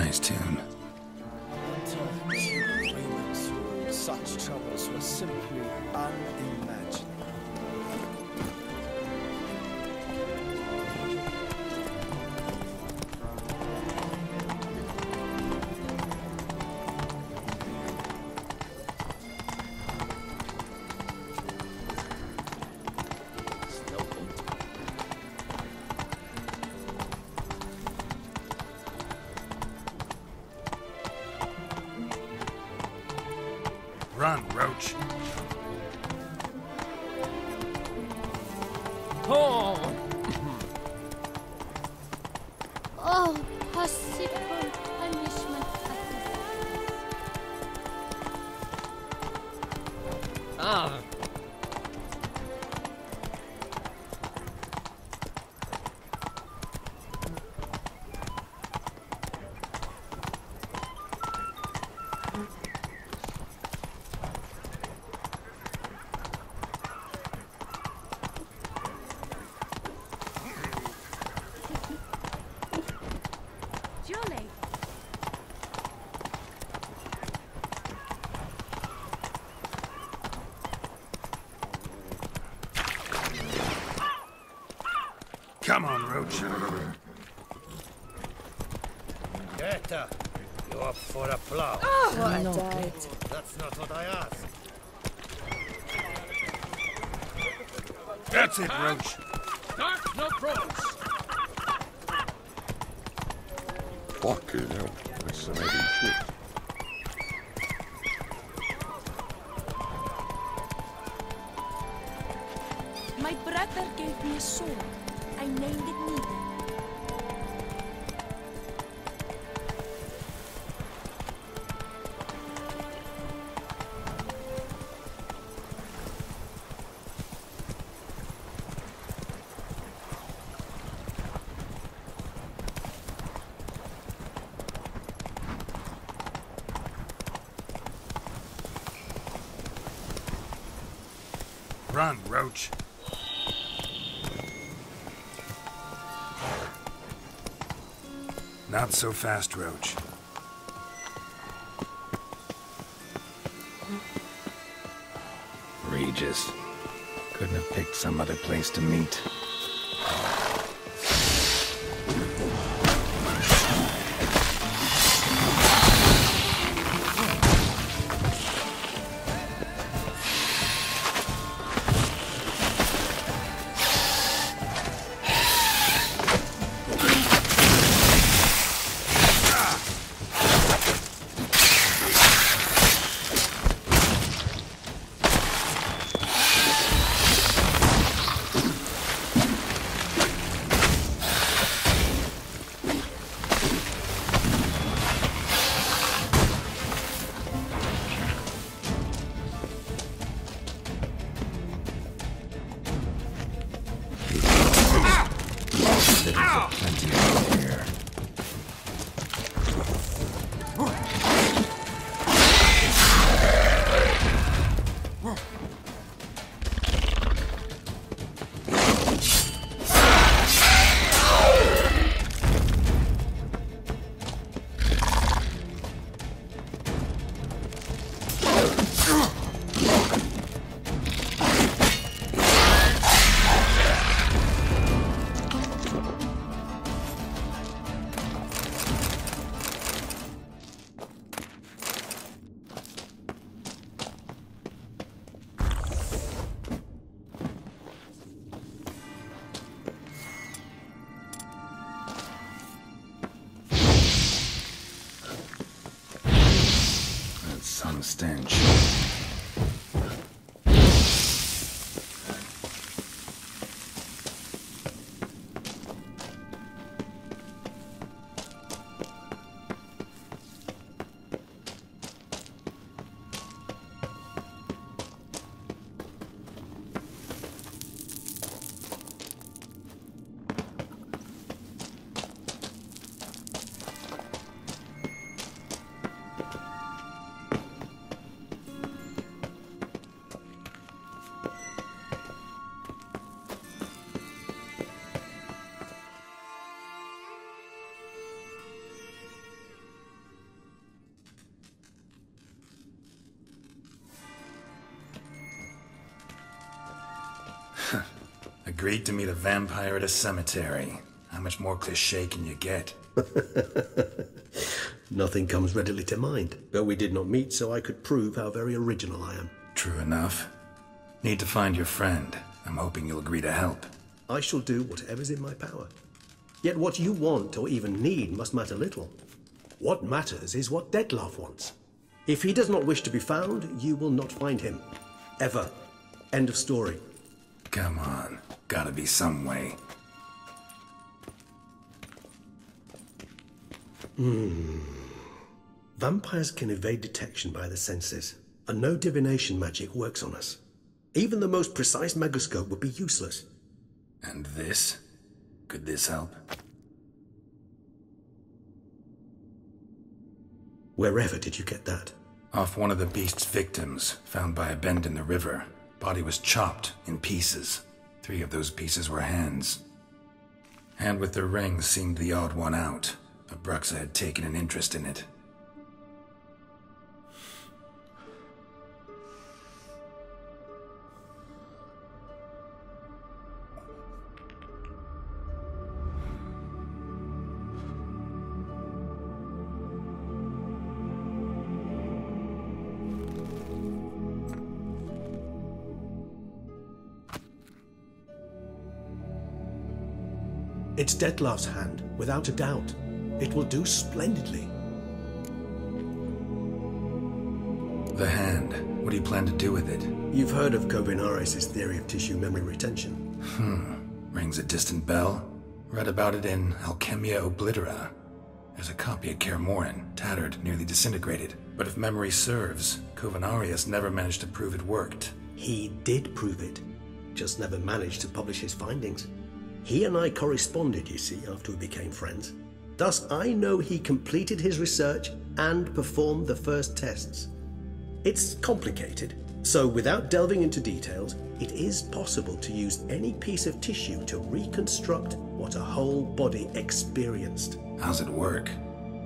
nice tune. Such troubles were simply unimaginable. Run, Roach. Oh! Oh, possible punishment. Ah! Julie. Come on, Roach. Greta, you up for a plow? Oh, what a day. That's not what I asked. That's it, Roach. Start no cross. Fucking hell, that's some heavy shit. My brother gave me a sword. I named it Nina. Run, Roach. Not so fast, Roach. Regis. Couldn't have picked some other place to meet. Plenty of here. Some stench. Agreed to meet a vampire at a cemetery. How much more cliché can you get? Nothing comes readily to mind, but we did not meet so I could prove how very original I am. True enough. Need to find your friend. I'm hoping you'll agree to help. I shall do whatever's in my power. Yet what you want or even need must matter little. What matters is what Detlef wants. If he does not wish to be found, you will not find him. Ever. End of story. Come on. Gotta be some way. Vampires can evade detection by the senses, and no divination magic works on us. Even the most precise megoscope would be useless. And this? Could this help? Wherever did you get that? Off one of the beast's victims, found by a bend in the river. Body was chopped in pieces. 3 of those pieces were hands. Hand with the ring seemed the odd one out. Abruxa had taken an interest in it. It's Detlef's hand, without a doubt. It will do splendidly. The hand. What do you plan to do with it? You've heard of Kovinaris' theory of tissue memory retention. Rings a distant bell. Read about it in Alchemia Oblitera. There's a copy at Kaer Morhen, tattered, nearly disintegrated. But if memory serves, Kovinaris never managed to prove it worked. He did prove it, just never managed to publish his findings. He and I corresponded, you see, after we became friends. Thus, I know he completed his research and performed the first tests. It's complicated, so without delving into details, it is possible to use any piece of tissue to reconstruct what a whole body experienced. How's it work?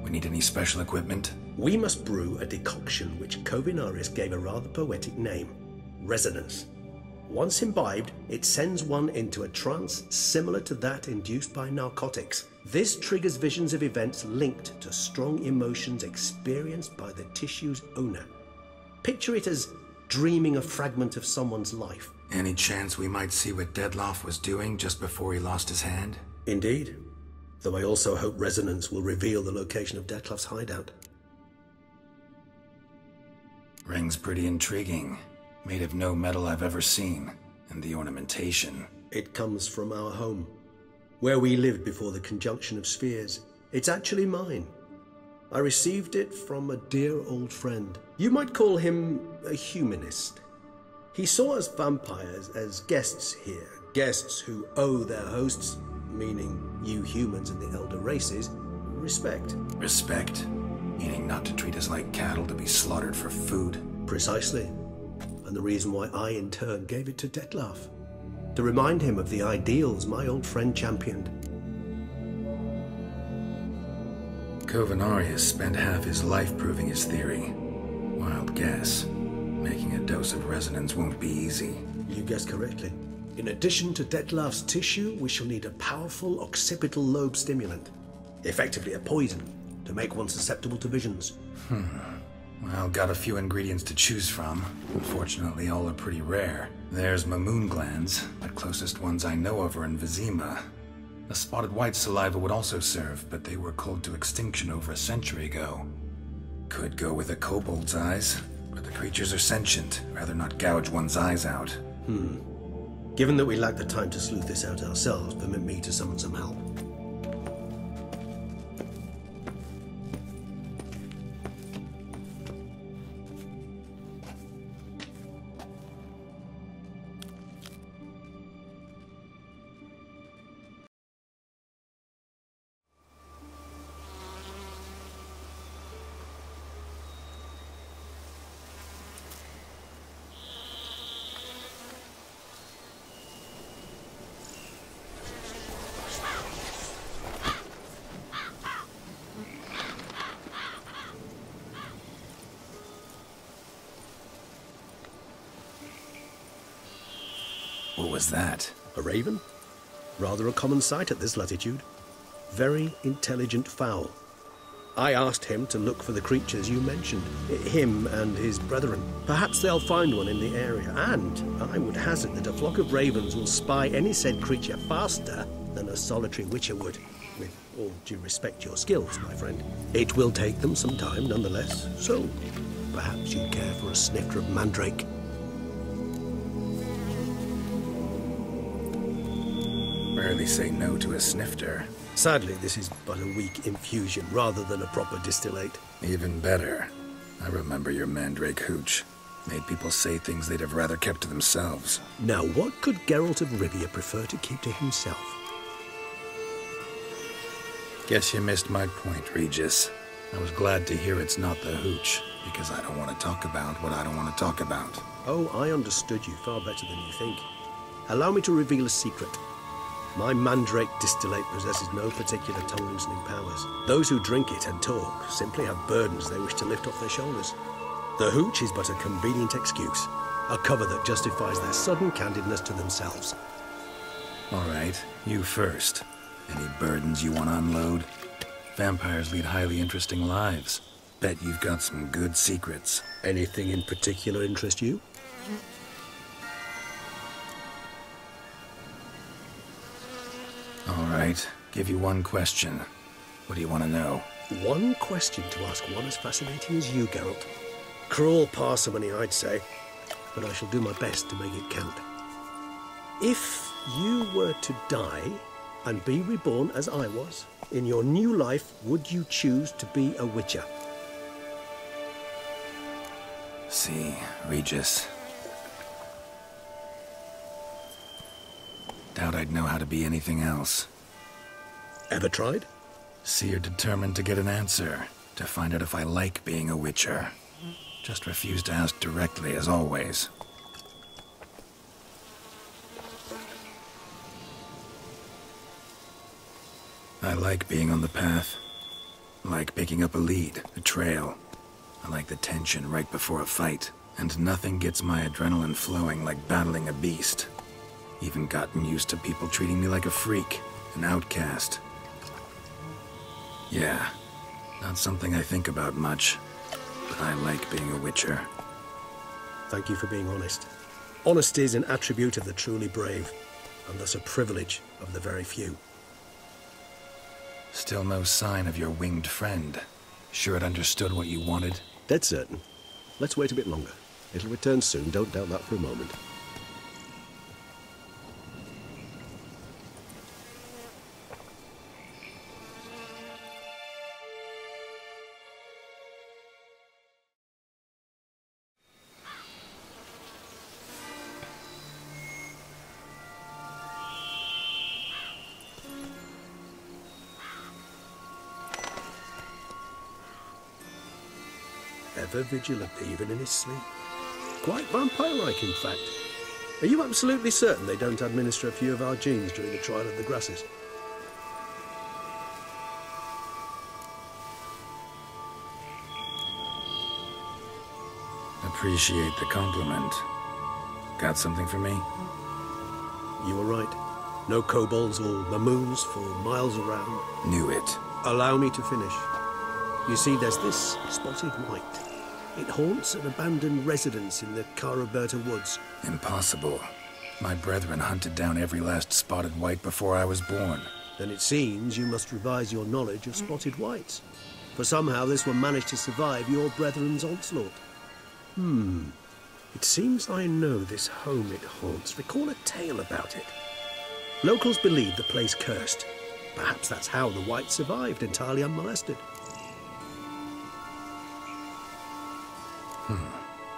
We need any special equipment? We must brew a decoction which Kovinaris gave a rather poetic name, resonance. Once imbibed, it sends one into a trance similar to that induced by narcotics. This triggers visions of events linked to strong emotions experienced by the tissue's owner. Picture it as dreaming a fragment of someone's life. Any chance we might see what Detlef was doing just before he lost his hand? Indeed. Though I also hope resonance will reveal the location of Detlef's hideout. Ring's pretty intriguing. Made of no metal I've ever seen. And the ornamentation. It comes from our home, where we lived before the conjunction of spheres. It's actually mine. I received it from a dear old friend. You might call him a humanist. He saw us vampires as guests here, guests who owe their hosts, meaning you humans and the elder races, respect. Respect? Meaning not to treat us like cattle to be slaughtered for food? Precisely. And the reason why I in turn gave it to Detlef. To remind him of the ideals my old friend championed. Kovinaris spent half his life proving his theory. Wild guess. Making a dose of resonance won't be easy. You guessed correctly. In addition to Detlef's tissue, we shall need a powerful occipital lobe stimulant. Effectively a poison, to make one susceptible to visions. Well, got a few ingredients to choose from. Unfortunately, all are pretty rare. There's Mamoon glands, but closest ones I know of are in Vizima. The spotted white saliva would also serve, but they were cold to extinction over a century ago. Could go with a kobold's eyes, but the creatures are sentient. Rather not gouge one's eyes out. Given that we lack the time to sleuth this out ourselves, permit me to summon some help. was that? A raven? Rather a common sight at this latitude. Very intelligent fowl. I asked him to look for the creatures you mentioned, him and his brethren. Perhaps they'll find one in the area, and I would hazard that a flock of ravens will spy any said creature faster than a solitary witcher would. With all due respect to your skills, my friend. It will take them some time, nonetheless, so perhaps you'd care for a snifter of mandrake. Rarely say no to a snifter. Sadly, this is but a weak infusion rather than a proper distillate. Even better. I remember your mandrake hooch. Made people say things they'd have rather kept to themselves. Now, what could Geralt of Rivia prefer to keep to himself? Guess you missed my point, Regis. I was glad to hear it's not the hooch, because I don't want to talk about what I don't want to talk about. Oh, I understood you far better than you think. Allow me to reveal a secret. My mandrake distillate possesses no particular tongue-loosening powers. Those who drink it and talk simply have burdens they wish to lift off their shoulders. The hooch is but a convenient excuse, a cover that justifies their sudden candidness to themselves. All right, you first. Any burdens you want to unload? Vampires lead highly interesting lives. Bet you've got some good secrets. Anything in particular interest you? All right, give you one question. What do you want to know? One question to ask one as fascinating as you, Geralt. Cruel parsimony, I'd say, but I shall do my best to make it count. If you were to die and be reborn as I was, in your new life, would you choose to be a witcher? See, Regis. Doubt I'd know how to be anything else. Ever tried? See, you're determined to get an answer, to find out if I like being a witcher. Just refuse to ask directly, as always. I like being on the path. I like picking up a lead, a trail. I like the tension right before a fight. And nothing gets my adrenaline flowing like battling a beast. Even gotten used to people treating me like a freak, an outcast. Yeah, not something I think about much, but I like being a witcher. Thank you for being honest. Honesty is an attribute of the truly brave, and thus a privilege of the very few. Still no sign of your winged friend. Sure it understood what you wanted? Dead certain. Let's wait a bit longer. It'll return soon, don't doubt that for a moment. Ever vigilant, even in his sleep. Quite vampire-like, in fact. Are you absolutely certain they don't administer a few of our genes during the trial of the grasses? Appreciate the compliment. Got something for me? You were right. No kobolds or mamoons for miles around. Knew it. Allow me to finish. You see, there's this spotted white. It haunts an abandoned residence in the Caraberta woods. Impossible. My brethren hunted down every last spotted white before I was born. Then it seems you must revise your knowledge of spotted whites. For somehow this one managed to survive your brethren's onslaught. It seems I know this home it haunts. Recall a tale about it. Locals believe the place cursed. Perhaps that's how the white survived entirely unmolested.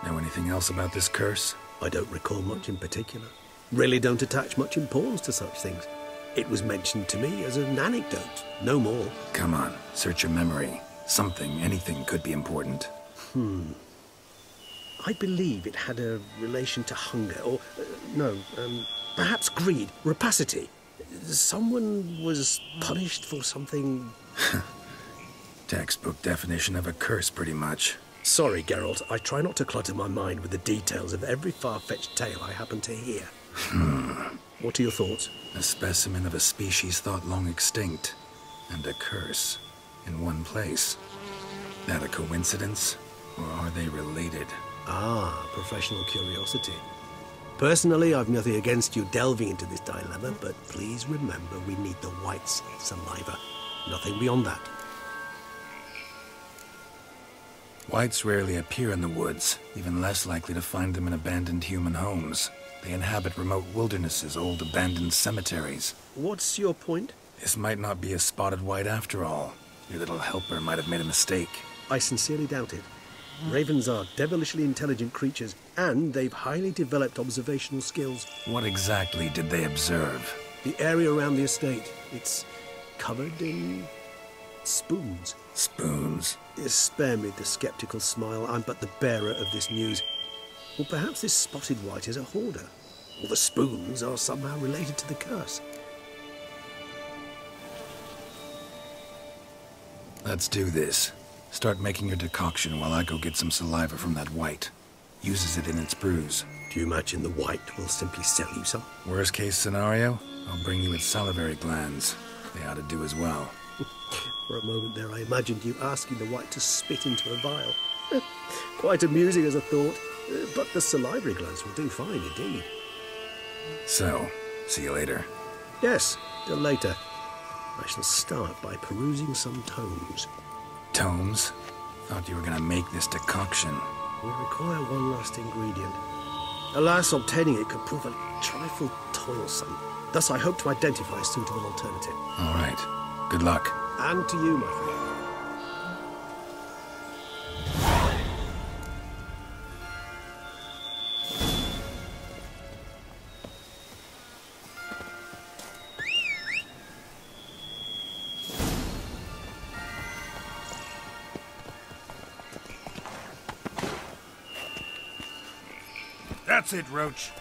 Know anything else about this curse? I don't recall much in particular. Really don't attach much importance to such things. It was mentioned to me as an anecdote, no more. Come on, search your memory. Something, anything could be important. I believe it had a relation to hunger, or, perhaps greed, rapacity. Someone was punished for something... Textbook definition of a curse, pretty much. Sorry, Geralt, I try not to clutter my mind with the details of every far-fetched tale I happen to hear. What are your thoughts? A specimen of a species thought long extinct, and a curse in one place. That a coincidence, or are they related? Ah, professional curiosity. Personally, I've nothing against you delving into this dilemma, but please remember we need the white's saliva. Nothing beyond that. Whites rarely appear in the woods, even less likely to find them in abandoned human homes. They inhabit remote wildernesses, old abandoned cemeteries. What's your point? This might not be a spotted white after all. Your little helper might have made a mistake. I sincerely doubt it. Ravens are devilishly intelligent creatures, and they've highly developed observational skills. What exactly did they observe? The area around the estate, it's covered in spoons. Spoons? Spare me the skeptical smile. I'm but the bearer of this news. Or perhaps this spotted white is a hoarder. Or the spoons are somehow related to the curse. Let's do this. Start making your decoction while I go get some saliva from that white. Uses it in its brews. Do you imagine the white will simply sell you some? Worst case scenario, I'll bring you its salivary glands. They ought to do as well. For a moment there I imagined you asking the white to spit into a vial. Quite amusing as a thought, but the salivary glands will do fine indeed. So, see you later. Yes, till later. I shall start by perusing some tomes. Tomes? Thought you were gonna make this decoction. We require one last ingredient. Alas, obtaining it could prove a trifle toilsome. Thus I hope to identify a suitable alternative. All right. Good luck. And to you, my friend. That's it, Roach.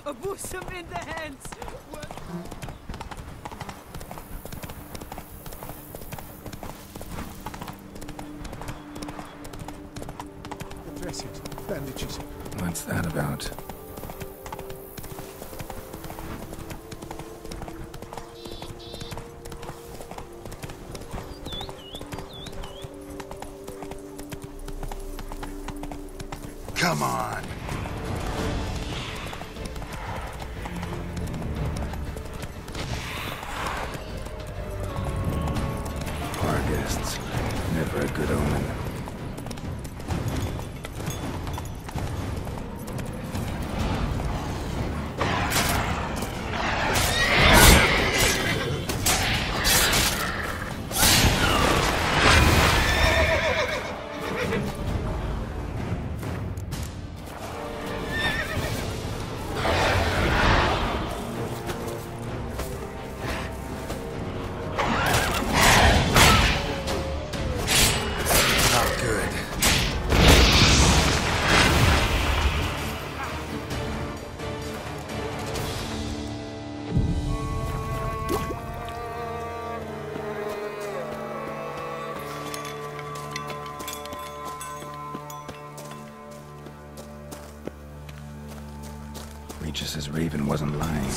A bosom in the hands. The dressings, bandages. What's that about? Come on! Guests. Never a good omen. Regis' raven wasn't lying.